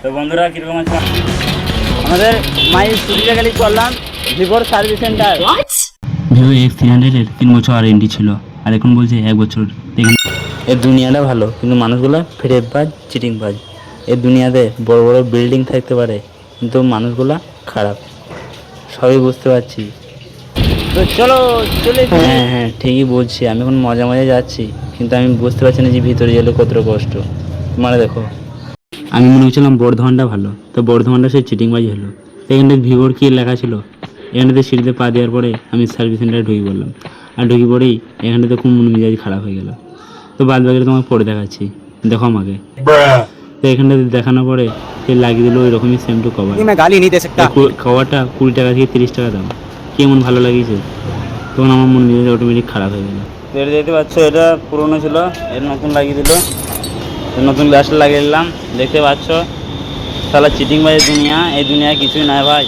তো বন্ধুরা কীরকম আছে, আমাদের মায়ের স্কুটিটা গেলে করলাম ভিভোর সার্ভিস সেন্টার। ভিভো X300-এর 3 বছর ওয়ারেন্টি ছিল, আর এখন বলছে 1 বছর। দেখেন, এর দুনিয়াটা ভালো, কিন্তু মানুষগুলো ফেরেববাজ, চিটিংবাজ। এর দুনিয়াতে বড় বড় বিল্ডিং থাকতে পারে, কিন্তু মানুষগুলা খারাপ। সবই বুঝতে পারছি। তো চলো চলে। হ্যাঁ হ্যাঁ, ঠিকই বলছি। আমি এখন মজা মজা যাচ্ছি, কিন্তু আমি বুঝতে পারছি না যে ভিতরে গেলে কতটা কষ্ট। মানে দেখো, আমি মনে হচ্ছিলাম বর্ধমানটা ভালো, তো বর্ধমানটা সেই চিটিংবাজি হলো। এখানটায় ভিভোর কী লেখা ছিল, এখানটাতে সিঁড়িতে পা দেওয়ার পরে আমি সার্ভিস সেন্টারে ঢুকে পড়লাম। আর ঢুকে পড়েই এখানটাতে খুব মন মেজাজ খারাপ হয়ে গেল। তো বাদ বাকিটা তোমাকে পরে দেখাচ্ছি, দেখো আমাকে। তো এখানটাতে দেখানোর পরে সে লাগিয়ে দিল ওই রকমই সেম টু কভার। কভারটা 20 টাকা থেকে 30 টাকা দাম। কেমন ভালো লাগিয়েছে, তখন আমার মন মেজাজ অটোমেটিক খারাপ হয়ে গেল। এটা দেখতে পাচ্ছ, এটা পুরোনো ছিল, এর নতুন লাগিয়ে দিল। নতুন গ্লাসটা লাগিয়ে দিলাম, দেখতে পাচ্ছ। তাহলে চিটিংবাজি দুনিয়া, এই দুনিয়ায় কিছুই নয় ভাই।